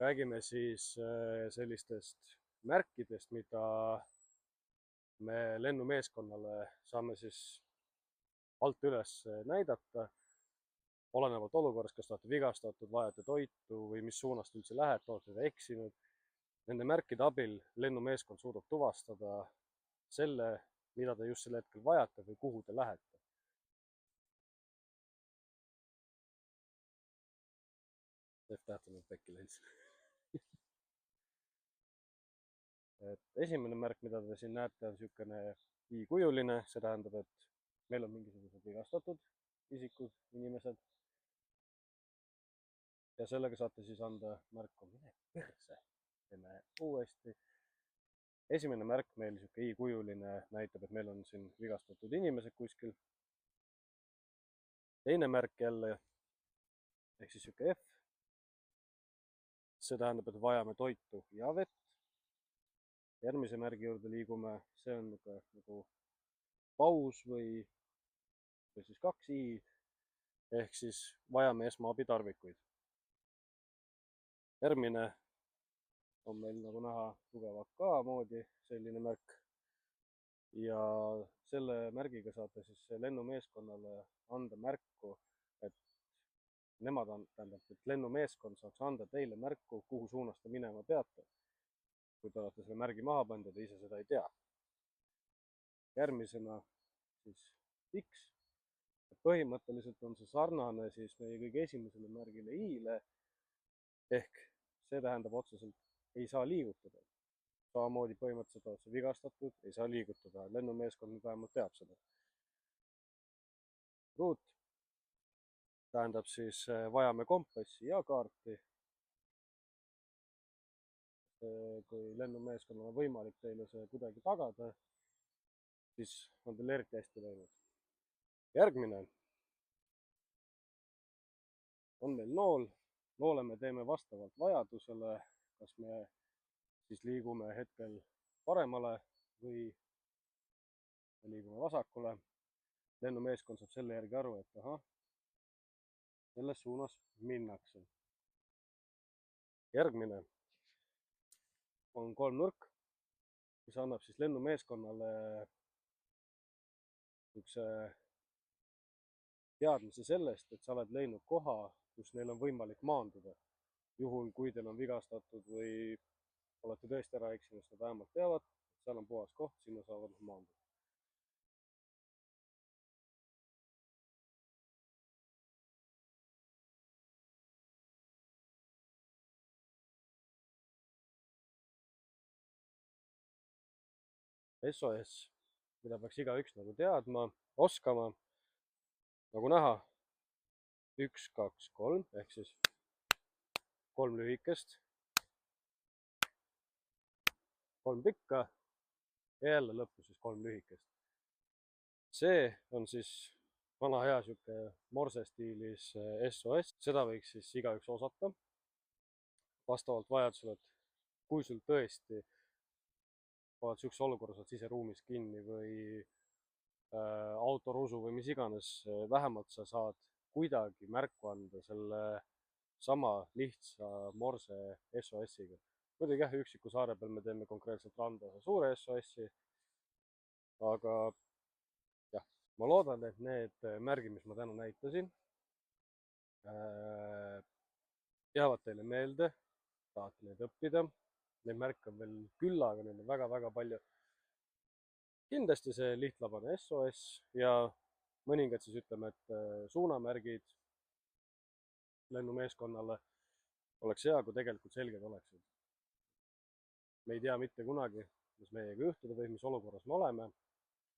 räägime siis sellistest märkidest, mida me lennumeeskonnale saame siis alt üles näidata, olenevalt olukorrast, kas te olete vigastatud, vajate toitu või mis suunast üldse lähete, olete te eksinud. Nende märkide abil lennumeeskond suudab tuvastada selle, mida te just sel hetkel vajate või kuhu te lähete. F-täht on pekki läinud. Esimene märk, mida te siin näete, on niisugune i-kujuline, see tähendab, et meil on mingisugused vigastatud isikud, inimesed. Ja sellega saate siis anda märku, mine perse. Teeme uuesti. Esimene märk meil niisugune i-kujuline näitab, et meil on siin vigastatud inimesed kuskil. Teine märk jälle, ehk siis niisugune F. See tähendab, et vajame toitu ja vett. Järgmise märgi juurde liigume, see on nagu paus või siis 2 i, ehk siis vajame esmaabitarvikuid. Järgmine on meil nagu näha tugeva K moodi selline märk ja selle märgiga saate siis lennumeeskonnale anda märku, et nemad et lennumeeskond saaks anda teile märku, kuhu suunas te minema peate. Kui te olete selle märgi maha pannud ja te ise seda ei tea. Järgmisena siis X. Põhimõtteliselt on see sarnane siis meie kõige esimesele märgile i-le, ehk see tähendab otseselt ei saa liigutada. Samamoodi põhimõtteliselt oled sa vigastatud, ei saa liigutada. Lennumeeskond vähemalt teab seda. Ruut tähendab siis vajame kompassi ja kaarti. Kui lennumeeskonnal on võimalik teile see kuidagi tagada, siis on teil eriti hästi läinud. Järgmine on meil nool. Noole me teeme vastavalt vajadusele, kas me siis liigume hetkel paremale või liigume vasakule. Lennumeeskond saab selle järgi aru, et ahah, selles suunas minnakse. Järgmine on kolmnurk, mis annab siis lennumeeskonnale üks teadmise sellest, et sa oled leidnud koha, kus neil on võimalik maanduda. Juhul, kui teil on vigastatud või olete tõesti ära eksinud, nad vähemalt teavad, et seal on puhas koht, sinna saavad nad maanduda. SOS, mida peaks igaüks nagu teadma, oskama. Nagu näha, 1, 2, 3 ehk siis 3 lühikest, 3 pikka ja jälle lõppu siis 3 lühikest. See on siis vana hea sihuke morse stiilis SOS, seda võiks siis igaüks osata vastavalt vajadusele, et kui sul tõesti oled siukses olukorras, oled siseruumis kinni või autoruusu või mis iganes, vähemalt sa saad kuidagi märku anda selle sama lihtsa morse SOS-iga. Muidugi jah, üksiku saare peal me teeme konkreetselt randa suure SOS-i, aga jah, ma loodan, et need märgid, mis ma täna näitasin, jäävad teile meelde, tahate neid õppida. Neid märke on veel küllaga, neid on väga-väga palju. Kindlasti see lihtlabane SOS ja mõningad siis ütleme, et suunamärgid lennumeeskonnale oleks hea, kui tegelikult selged oleksid. Me ei tea mitte kunagi, mis meiega juhtuda või mis olukorras me oleme,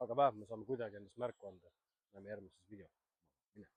aga vähemalt me saame kuidagi endast märku anda. Näeme järgmises videos. Mine.